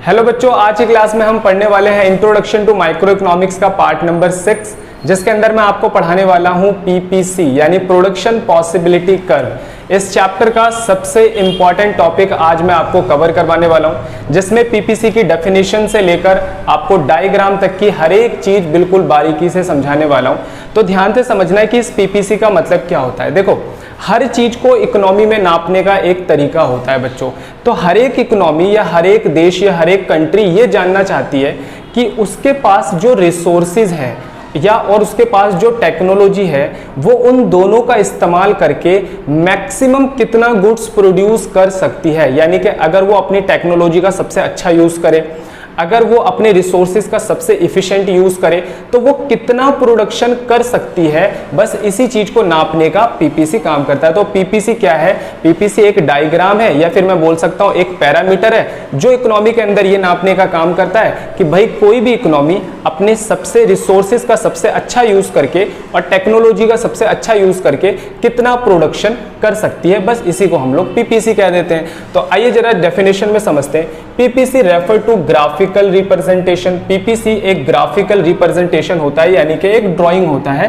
Hello बच्चों, आज की क्लास में हम पढ़ने वाले हैं इंट्रोडक्शन टू माइक्रो इकोनॉमिक्स का पार्ट नंबर 6, जिसके अंदर मैं आपको पढ़ाने वाला हूं पीपीसी यानी प्रोडक्शन पॉसिबिलिटी कर्व। इस चैप्टर का सबसे इंपॉर्टेंट टॉपिक आज मैं आपको कवर करवाने वाला हूं, जिसमें पीपीसी की डेफिनेशन से लेकर आपको डायग्राम तक की हर एक चीज बिल्कुल बारीकी से समझाने वाला हूं। तो ध्यान से समझना है कि इस पीपीसी का मतलब क्या होता है। देखो, हर चीज को इकोनॉमी में नापने का एक तरीका होता है बच्चों। तो हर एक इकोनॉमी या हर एक देश या हर एक कंट्री ये जानना चाहती है कि उसके पास जो रिसोर्सेज है या और उसके पास जो टेक्नोलॉजी है वो उन दोनों का इस्तेमाल करके मैक्सिमम कितना गुड्स प्रोड्यूस कर सकती है। यानी कि अगर वो अपनी टेक्नोलॉजी का सबसे अच्छा यूज करे, अगर वो अपने रिसोर्सेज का सबसे इफिशिएंट यूज करे, तो वो कितना प्रोडक्शन कर सकती है। बस इसी चीज को नापने का पीपीसी काम करता है। तो पीपीसी क्या है? पीपीसी एक डायग्राम है या फिर मैं बोल सकता हूं एक पैरामीटर है जो इकोनॉमी के अंदर ये नापने का काम करता है कि भाई कोई भी इकोनॉमी अपने सबसे रिसोर्सेज का सबसे अच्छा यूज करके और टेक्नोलॉजी का सबसे अच्छा यूज करके कितना प्रोडक्शन कर सकती है। बस इसी को हम लोग पीपीसी कह देते हैं। तो आइए जरा डेफिनेशन में समझते हैं। PPC refer to graphical representation. PPC एक ग्राफिकल रिप्रेजेंटेशन होता है, यानी कि एक ड्राइंग होता है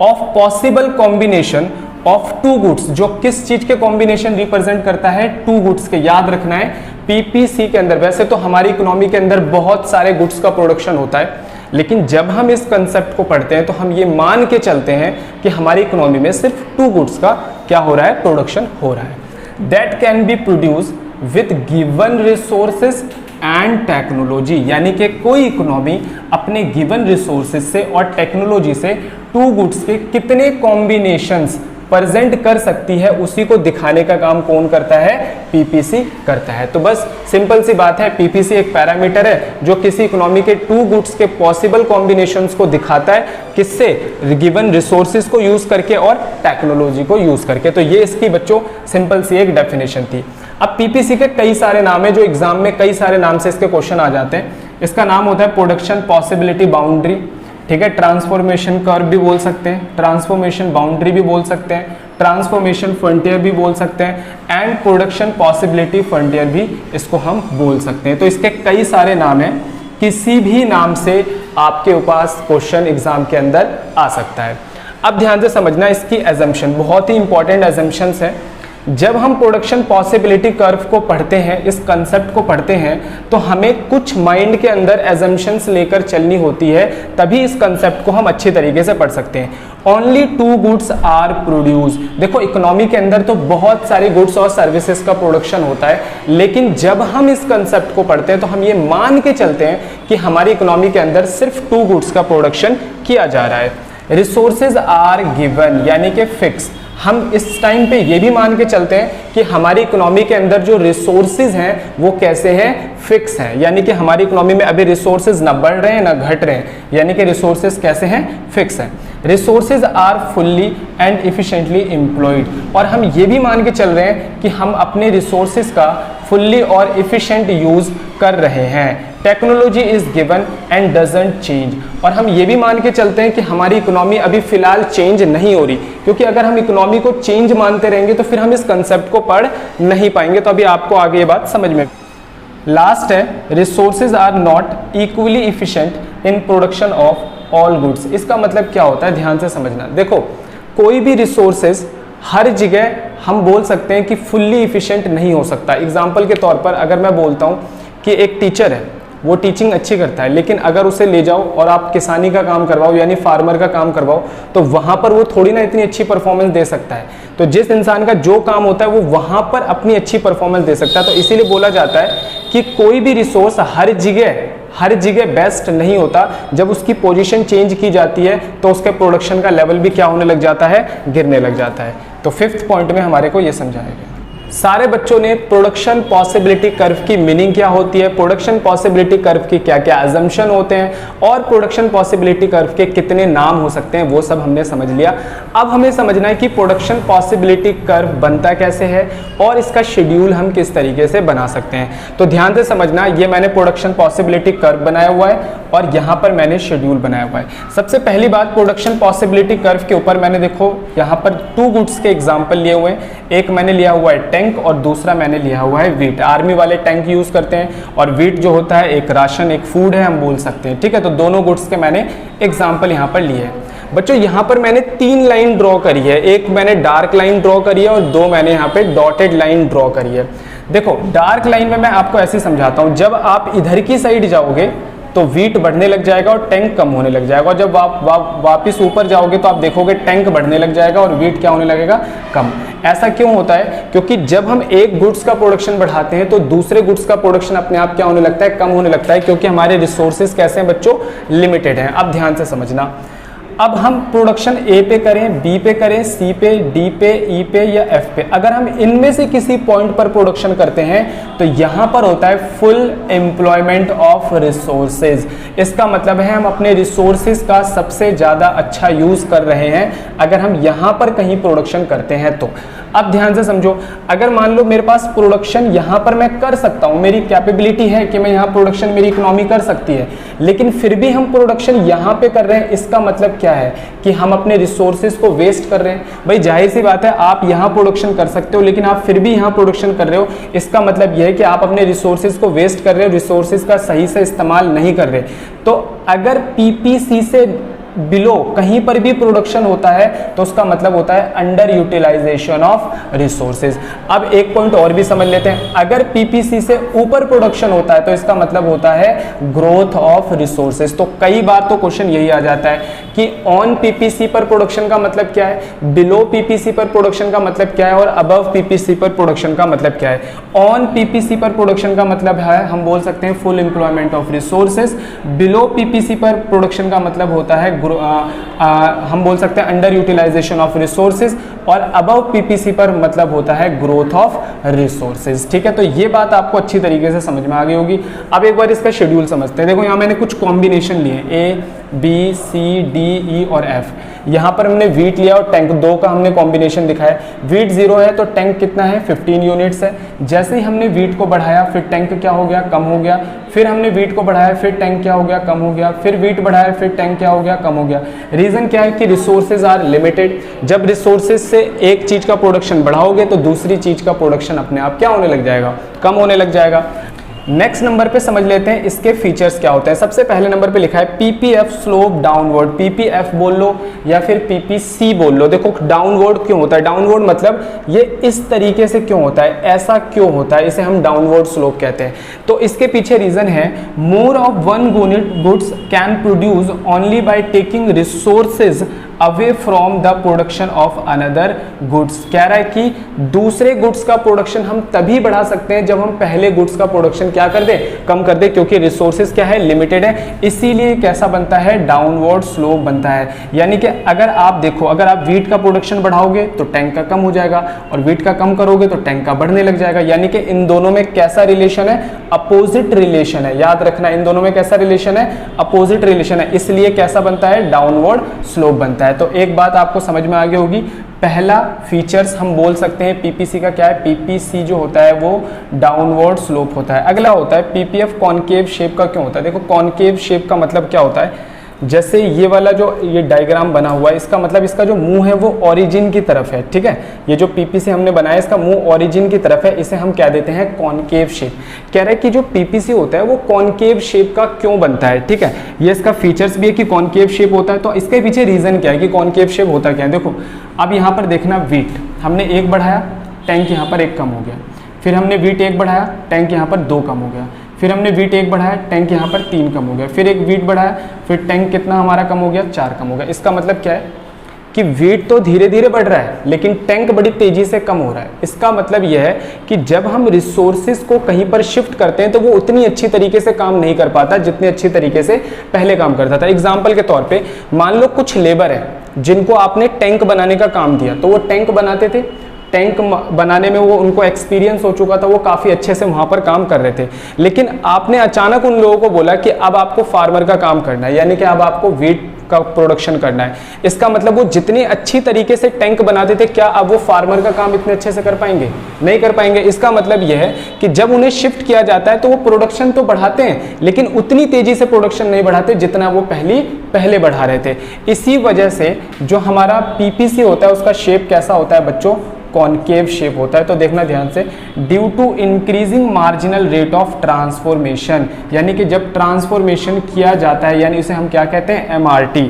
of possible combination of two goods. जो किस चीज के कॉम्बिनेशन रिप्रेजेंट करता है? टू गुड्स के। याद रखना है पीपीसी के अंदर, वैसे तो हमारी इकोनॉमी के अंदर बहुत सारे गुड्स का प्रोडक्शन होता है, लेकिन जब हम इस कंसेप्ट को पढ़ते हैं तो हम ये मान के चलते हैं कि हमारी इकोनॉमी में सिर्फ टू गुड्स का क्या हो रहा है? प्रोडक्शन हो रहा है। That can be produce with given resources and technology. यानी कि कोई इकोनॉमी अपने गिवन रिसोर्सेज से और टेक्नोलॉजी से टू गुड्स के कितने कॉम्बिनेशंस प्रेजेंट कर सकती है, उसी को दिखाने का काम कौन करता है? पीपीसी करता है। तो बस सिंपल सी बात है, पीपीसी एक पैरामीटर है जो किसी इकोनॉमी के टू गुड्स के पॉसिबल कॉम्बिनेशंस को दिखाता है। किससे? गिवन रिसोर्सेज को यूज करके और टेक्नोलॉजी को यूज करके। तो ये इसकी बच्चों सिंपल सी एक डेफिनेशन थी। अब पीपीसी के कई सारे नाम है जो एग्जाम में कई सारे नाम से इसके क्वेश्चन आ जाते हैं। इसका नाम होता है प्रोडक्शन पॉसिबिलिटी बाउंड्री, ठीक है। ट्रांसफॉर्मेशन कर्व भी बोल सकते हैं, ट्रांसफॉर्मेशन बाउंड्री भी बोल सकते हैं, ट्रांसफॉर्मेशन फ्रंटियर भी बोल सकते हैं, एंड प्रोडक्शन पॉसिबिलिटी फ्रंटियर भी इसको हम बोल सकते हैं। तो इसके कई सारे नाम हैं, किसी भी नाम से आपके पास क्वेश्चन एग्जाम के अंदर आ सकता है। अब ध्यान से समझना, इसकी एजम्पशन बहुत ही इंपॉर्टेंट एजम्पशंस है। जब हम प्रोडक्शन पॉसिबिलिटी कर्व को पढ़ते हैं, इस कंसेप्ट को पढ़ते हैं, तो हमें कुछ माइंड के अंदर एजम्पशंस लेकर चलनी होती है, तभी इस कंसेप्ट को हम अच्छी तरीके से पढ़ सकते हैं। Only two goods are produce. देखो, इकोनॉमी के अंदर तो बहुत सारे गुड्स और सर्विसेज का प्रोडक्शन होता है, लेकिन जब हम इस कंसेप्ट को पढ़ते हैं तो हम ये मान के चलते हैं कि हमारी इकोनॉमी के अंदर सिर्फ टू गुड्स का प्रोडक्शन किया जा रहा है। रिसोर्सेज आर गिवन, यानी कि फिक्स। हम इस टाइम पे ये भी मान के चलते हैं कि हमारी इकोनॉमी के अंदर जो रिसोर्सेज हैं वो कैसे हैं? फिक्स हैं। यानी कि हमारी इकोनॉमी में अभी रिसोर्सेज ना बढ़ रहे हैं ना घट रहे हैं, यानी कि रिसोर्सेज कैसे हैं? फिक्स हैं। Resources are fully and efficiently employed. और हम ये भी मान के चल रहे हैं कि हम अपने रिसोर्सेज का फुल्ली और इफिशिएंट यूज कर रहे हैं। Technology is given and doesn't change. और हम ये भी मान के चलते हैं कि हमारी इकोनॉमी अभी फिलहाल चेंज नहीं हो रही, क्योंकि अगर हम इकोनॉमी को चेंज मानते रहेंगे तो फिर हम इस कंसेप्ट को पढ़ नहीं पाएंगे। तो अभी आपको आगे ये बात समझ में। लास्ट है, resources are not equally efficient in production of all goods. इसका मतलब क्या होता है? ध्यान से समझना। देखो, कोई भी रिसोर्सेज हर जगह हम बोल सकते हैं कि फुल्ली इफिशिएंट नहीं हो सकता। एग्जाम्पल के तौर पर अगर मैं बोलता हूँ कि एक टीचर है, वो टीचिंग अच्छी करता है, लेकिन अगर उसे ले जाओ और आप किसानी का काम करवाओ यानी फार्मर का काम करवाओ, तो वहां पर वो थोड़ी ना इतनी अच्छी परफॉर्मेंस दे सकता है। तो जिस इंसान का जो काम होता है वो वहां पर अपनी अच्छी परफॉर्मेंस दे सकता है। तो इसीलिए बोला जाता है कि कोई भी रिसोर्स हर जगह बेस्ट नहीं होता। जब उसकी पोजीशन चेंज की जाती है तो उसके प्रोडक्शन का लेवल भी क्या होने लग जाता है? गिरने लग जाता है। तो फिफ्थ पॉइंट में हमारे को ये समझाया गया। सारे बच्चों ने प्रोडक्शन पॉसिबिलिटी कर्व की मीनिंग क्या होती है, प्रोडक्शन पॉसिबिलिटी कर्व की क्या क्या अजम्पशन होते हैं और प्रोडक्शन पॉसिबिलिटी कर्व के कितने नाम हो सकते हैं, वो सब हमने समझ लिया। अब हमें समझना है कि प्रोडक्शन पॉसिबिलिटी कर्व बनता कैसे है और इसका शेड्यूल हम किस तरीके से बना सकते हैं। तो ध्यान से समझना, ये मैंने प्रोडक्शन पॉसिबिलिटी कर्व बनाया हुआ है और यहाँ पर मैंने शेड्यूल बनाया हुआ है। सबसे पहली बात, प्रोडक्शन पॉसिबिलिटी कर्व के ऊपर मैंने देखो यहाँ पर टू गुड्स के एग्जाम्पल लिए हुए हैं। एक मैंने लिया हुआ है टैंक और दूसरा मैंने लिया हुआ है वीट। आर्मी वाले टैंक यूज़ करते हैं और वीट जो होता है एक राशन, एक फूड है, हम बोल सकते हैं, ठीक है। तो दोनों गुड्स के मैंने एग्जाम्पल यहाँ पर लिए हैं। बच्चों यहाँ पर मैंने 3 लाइन ड्रॉ करी है, एक मैंने डार्क लाइन ड्रॉ करी है और 2 मैंने यहाँ पे डॉटेड लाइन ड्रॉ करी है। देखो डार्क लाइन में मैं आपको ऐसे समझाता हूँ, जब आप इधर की साइड जाओगे तो वीट बढ़ने लग जाएगा और टैंक कम होने लग जाएगा, और जब आप वापिस ऊपर जाओगे तो आप देखोगे टैंक बढ़ने लग जाएगा और वीट क्या होने लगेगा, कम। ऐसा क्यों होता है? क्योंकि जब हम एक गुड्स का प्रोडक्शन बढ़ाते हैं तो दूसरे गुड्स का प्रोडक्शन अपने आप क्या होने लगता है, कम होने लगता है, क्योंकि हमारे रिसोर्सेज कैसे हैं बच्चों, लिमिटेड हैं। अब ध्यान से समझना, अब हम प्रोडक्शन ए पे करें, बी पे करें, सी पे, डी पे, ई पे या एफ पे, अगर हम इनमें से किसी पॉइंट पर प्रोडक्शन करते हैं तो यहां पर होता है फुल एम्प्लॉयमेंट ऑफ रिसोर्सेज। इसका मतलब है हम अपने रिसोर्सेज का सबसे ज्यादा अच्छा यूज कर रहे हैं अगर हम यहां पर कहीं प्रोडक्शन करते हैं तो। अब ध्यान से समझो, अगर मान लो मेरे पास प्रोडक्शन यहां पर मैं कर सकता हूं, मेरी कैपेबिलिटी है कि मैं यहां प्रोडक्शन, मेरी इकोनॉमी कर सकती है, लेकिन फिर भी हम प्रोडक्शन यहां पे कर रहे हैं, इसका मतलब क्या है कि हम अपने रिसोर्सेज को वेस्ट कर रहे हैं। भाई जाहिर सी बात है, आप यहां प्रोडक्शन कर सकते हो लेकिन आप फिर भी यहां प्रोडक्शन कर रहे हो, इसका मतलब यह है कि आप अपने रिसोर्सेज को वेस्ट कर रहे हो, रिसोर्सेज का सही से इस्तेमाल नहीं कर रहे। तो अगर पीपीसी से बिलो कहीं पर भी प्रोडक्शन होता है तो उसका मतलब होता है अंडर यूटिलाइजेशन ऑफ रिसोर्सेज। अब एक पॉइंट और भी समझ लेते हैं, अगर पीपीसी से ऊपर प्रोडक्शन होता है तो इसका मतलब होता है ग्रोथ ऑफ रिसोर्सेज। तो कई बार तो क्वेश्चन यही आ जाता है कि ऑन पीपीसी पर प्रोडक्शन का मतलब क्या है, बिलो पीपीसी पर प्रोडक्शन का मतलब क्या है और अबव पीपीसी पर प्रोडक्शन का मतलब क्या है। ऑन पीपीसी पर प्रोडक्शन का मतलब है, हम बोल सकते हैं full employment of resources. Below PPC पर प्रोडक्शन का मतलब होता है हम बोल सकते हैं अंडर यूटिलाइजेशन ऑफ रिसोर्सेज, और अबव पीपीसी पर मतलब होता है ग्रोथ ऑफ रिसोर्सेज। ठीक है, तो ये बात आपको अच्छी तरीके से समझ में आ गई होगी। अब एक बार इसका शेड्यूल समझते हैं। देखो यहाँ मैंने कुछ कॉम्बिनेशन लिए, A B C D E और एफ। यहाँ पर हमने वीट लिया और टैंक 2 का हमने कॉम्बिनेशन दिखाया। वीट 0 है तो टैंक कितना है, 15 यूनिट्स है। जैसे ही हमने वीट को बढ़ाया फिर टैंक क्या हो गया, कम हो गया। फिर हमने वीट को बढ़ाया फिर टैंक क्या हो गया, कम हो गया। फिर वीट बढ़ाया फिर टैंक क्या हो गया, कम हो गया। रीजन क्या है कि रिसोर्सेज आर लिमिटेड। जब रिसोर्सेज से एक चीज का प्रोडक्शन बढ़ाओगे तो दूसरी चीज का प्रोडक्शन अपने आप क्या होने लग जाएगा, कम होने लग जाएगा। नेक्स्ट नंबर पे समझ लेते हैं इसके फीचर्स क्या होते हैं। सबसे पहले नंबर पे लिखा है पीपीएफ स्लोप डाउनवर्ड। पीपीएफ बोल लो या फिर पीपीसी बोल लो। देखो डाउनवर्ड क्यों होता है, डाउनवर्ड मतलब ये इस तरीके से क्यों होता है, ऐसा क्यों होता है, इसे हम डाउनवर्ड स्लोप कहते हैं। तो इसके पीछे रीजन है more of one goods can produce only by taking resources away from the production of another goods. कह रहा है कि दूसरे गुड्स का प्रोडक्शन हम तभी बढ़ा सकते हैं जब हम पहले गुड्स का प्रोडक्शन क्या कर दें, कम कर दें, क्योंकि रिसोर्सेज क्या है, लिमिटेड है। इसीलिए कैसा बनता है, डाउनवर्ड स्लोप बनता है। यानी कि अगर आप देखो, अगर आप वीट का प्रोडक्शन बढ़ाओगे तो टैंक का कम हो जाएगा और वीट का कम करोगे तो टैंक का बढ़ने लग जाएगा। यानी कि इन दोनों में कैसा रिलेशन है, अपोजिट रिलेशन है। याद रखना, इन दोनों में कैसा रिलेशन है, अपोजिट रिलेशन है। इसलिए कैसा बनता है, डाउनवर्ड स्लोप बनता है। तो एक बात आपको समझ में आ गई होगी, पहला फीचर्स हम बोल सकते हैं पीपीसी का क्या है, पीपीसी जो होता है वो डाउनवर्ड स्लोप होता है। अगला होता है पीपीएफ कॉनकेव शेप का क्यों होता है। देखो कॉनकेव शेप का मतलब क्या होता है, जैसे ये वाला जो ये डायग्राम बना हुआ है, इसका मतलब इसका जो मुंह है वो ओरिजिन की तरफ है। ठीक है, ये जो पीपीसी हमने बनाया इसका मुंह ओरिजिन की तरफ है, इसे हम क्या देते हैं, कॉनकेव शेप। कह रहे हैं कि जो पीपीसी होता है वो कॉनकेव शेप का क्यों बनता है। ठीक है, ये इसका फीचर्स भी है कि कॉनकेव शेप होता है। तो इसके पीछे रीजन क्या है कि कॉनकेव शेप होता क्या है। देखो अब यहाँ पर देखना, वीट हमने 1 बढ़ाया, टैंक यहाँ पर 1 कम हो गया। फिर हमने वीट 1 बढ़ाया, टैंक यहाँ पर 2 कम हो गया। फिर हमने वीट 1 बढ़ाया, टैंक यहाँ पर 3 कम हो गया। फिर एक वीट बढ़ाया, फिर टैंक कितना हमारा कम हो गया, 4 कम हो गया। इसका मतलब क्या है कि वीट तो धीरे धीरे बढ़ रहा है लेकिन टैंक बड़ी तेजी से कम हो रहा है। इसका मतलब यह है कि जब हम रिसोर्सेज को कहीं पर शिफ्ट करते हैं तो वो उतनी अच्छी तरीके से काम नहीं कर पाता जितनी अच्छी तरीके से पहले काम करता था। एग्जाम्पल के तौर पे मान लो कुछ लेबर है जिनको आपने टैंक बनाने का काम दिया, तो वो टैंक बनाते थे, टैंक बनाने में वो उनको एक्सपीरियंस हो चुका था, वो काफ़ी अच्छे से वहाँ पर काम कर रहे थे। लेकिन आपने अचानक उन लोगों को बोला कि अब आपको फार्मर का काम करना है, यानी कि अब आपको वीट का प्रोडक्शन करना है। इसका मतलब वो जितनी अच्छी तरीके से टैंक बनाते थे, क्या अब वो फार्मर का काम इतने अच्छे से कर पाएंगे, नहीं कर पाएंगे। इसका मतलब यह है कि जब उन्हें शिफ्ट किया जाता है तो वो प्रोडक्शन तो बढ़ाते हैं लेकिन उतनी तेजी से प्रोडक्शन नहीं बढ़ाते जितना वो पहले बढ़ा रहे थे। इसी वजह से जो हमारा पीपीसी होता है उसका शेप कैसा होता है बच्चों, कॉनकेव शेप होता है। तो देखना ध्यान से, due to increasing marginal rate of transformation, यानी कि जब ट्रांसफॉर्मेशन किया जाता है, यानी इसे हम क्या कहते हैं, MRT,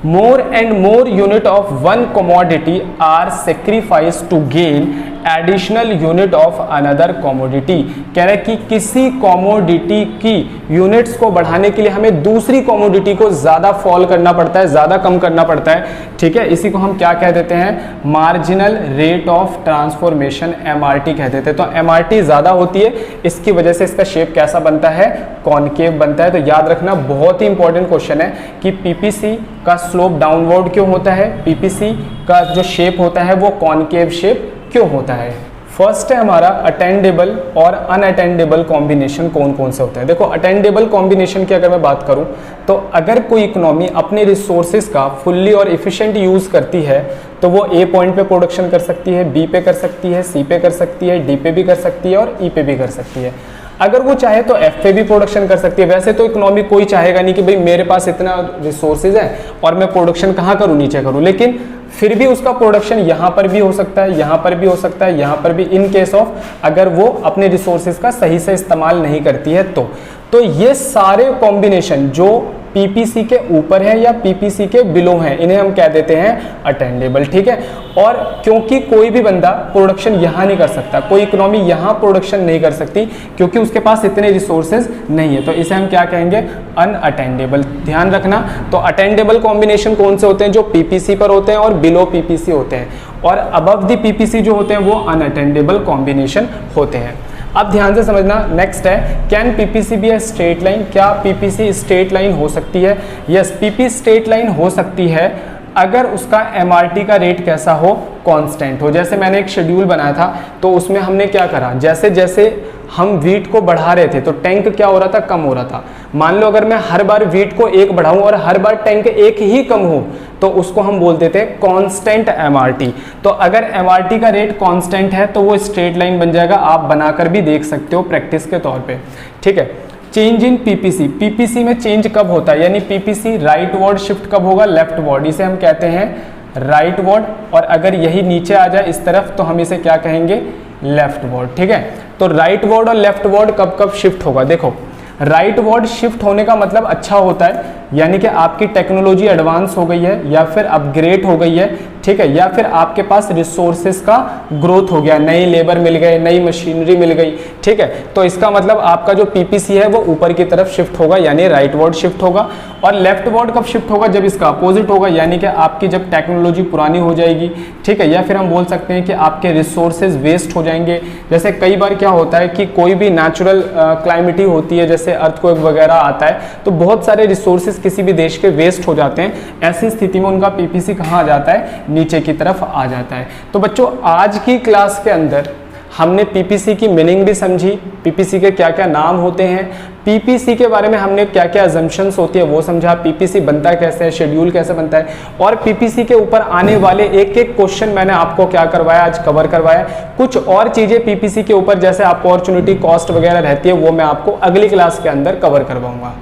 more and more unit of one commodity are sacrificed to gain additional unit of another commodity। कह रहे हैं कि किसी कॉमोडिटी की यूनिट्स को बढ़ाने के लिए हमें दूसरी कॉमोडिटी को ज़्यादा फॉल करना पड़ता है, ज़्यादा कम करना पड़ता है, ठीक है। इसी को हम क्या कह देते हैं, marginal rate of transformation, MRT कह देते हैं। तो MRT ज़्यादा होती है, इसकी वजह से इसका शेप कैसा बनता है, कॉनकेव बनता है। तो याद रखना, बहुत ही इंपॉर्टेंट क्वेश्चन है कि PPC का स्लोप डाउनवर्ड क्यों होता है, PPC का जो शेप होता है वो कॉनकेव शेप क्यों होता है। फर्स्ट है हमारा अटेंडेबल और अनअटेंडेबल कॉम्बिनेशन कौन कौन से होते हैं। देखो, अटेंडेबल कॉम्बिनेशन की अगर मैं बात करूं तो अगर कोई इकोनॉमी अपने रिसोर्सेज का फुल्ली और इफिशिएंट यूज़ करती है तो वो A पॉइंट पे प्रोडक्शन कर सकती है, B पे कर सकती है, C पे कर सकती है, D पे भी कर सकती है और E पे भी कर सकती है। अगर वो चाहे तो F पे भी प्रोडक्शन कर सकती है। वैसे तो इकोनॉमी कोई चाहेगा नहीं कि भाई मेरे पास इतना रिसोर्सेज है और मैं प्रोडक्शन कहाँ करूँ, नीचे करूँ, लेकिन फिर भी उसका प्रोडक्शन यहाँ पर भी हो सकता है, यहाँ पर भी हो सकता है, यहाँ पर भी, इन केस ऑफ अगर वो अपने रिसोर्सेज का सही से इस्तेमाल नहीं करती है तो ये सारे कॉम्बिनेशन जो PPC के ऊपर है या PPC के बिलो हैं, इन्हें हम कह देते हैं अटेंडेबल, ठीक है। और क्योंकि कोई भी बंदा प्रोडक्शन यहाँ नहीं कर सकता, कोई इकोनॉमी यहाँ प्रोडक्शन नहीं कर सकती क्योंकि उसके पास इतने रिसोर्सेज नहीं है, तो इसे हम क्या कहेंगे, अनअटेंडेबल। ध्यान रखना, तो अटेंडेबल कॉम्बिनेशन कौन से होते हैं, जो PPC पर होते हैं और बिलो PPC होते हैं, और अबव द PPC जो होते हैं वो अनअटेंडेबल कॉम्बिनेशन होते हैं। अब ध्यान से समझना, नेक्स्ट है, can PPC be a straight line, क्या PPC स्ट्रेट लाइन हो सकती है। यस, PP स्ट्रेट लाइन हो सकती है अगर उसका MRT का रेट कैसा हो, कांस्टेंट हो। जैसे मैंने एक शेड्यूल बनाया था तो उसमें हमने क्या करा, जैसे जैसे हम वीट को बढ़ा रहे थे तो टैंक क्या हो रहा था, कम हो रहा था। मान लो अगर मैं हर बार वीट को 1 बढ़ाऊं और हर बार टैंक 1 ही कम हो तो उसको हम बोल देते हैं कांस्टेंट MRT। तो अगर MRT का रेट कांस्टेंट है तो वो स्ट्रेट लाइन बन जाएगा, आप बनाकर भी देख सकते हो प्रैक्टिस के तौर पे, ठीक है। चेंज इन PPC में चेंज कब होता है, यानी PPC राइट वर्ड शिफ्ट कब होगा, लेफ्ट वर्ड, इसे हम कहते हैं राइट वर्ड, और अगर यही नीचे आ जाए इस तरफ तो हम इसे क्या कहेंगे, लेफ्ट वर्ड, ठीक है। तो राइट वर्ड और लेफ्ट वर्ड कब कब शिफ्ट होगा, देखो राइट वर्ड शिफ्ट होने का मतलब अच्छा होता है, यानी कि आपकी टेक्नोलॉजी एडवांस हो गई है या फिर अपग्रेड हो गई है, ठीक है, या फिर आपके पास रिसोर्सेज का ग्रोथ हो गया, नई लेबर मिल गए, नई मशीनरी मिल गई, ठीक है। तो इसका मतलब आपका जो PPC है वो ऊपर की तरफ शिफ्ट होगा, यानी राइट वर्ड शिफ्ट होगा। और लेफ्ट वर्ड कब शिफ्ट होगा, जब इसका अपोजिट होगा, यानी कि आपकी जब टेक्नोलॉजी पुरानी हो जाएगी, ठीक है, या फिर हम बोल सकते हैं कि आपके रिसोर्सेज वेस्ट हो जाएंगे। जैसे कई बार क्या होता है कि कोई भी नेचुरल क्लाइमेटी होती है, जैसे अर्थक्वेक वगैरह आता है, तो बहुत सारे रिसोर्सेज किसी भी देश के वेस्ट हो जाते हैं। ऐसी स्थिति में उनका PPC कहाँ आ जाता है, नीचे की तरफ आ जाता है। तो बच्चों, आज की क्लास के अंदर हमने PPC की मीनिंग भी समझी, PPC के क्या क्या नाम होते हैं, PPC के बारे में हमने क्या क्या अजम्पशंस होती है वो समझा, PPC बनता कैसे है, शेड्यूल कैसे बनता है, और PPC के ऊपर आने वाले एक एक क्वेश्चन मैंने आपको क्या करवाया, आज कवर करवाया। कुछ और चीजें PPC के ऊपर जैसे अपॉर्चुनिटी कॉस्ट वगैरह रहती है वो मैं आपको अगली क्लास के अंदर कवर करवाऊंगा।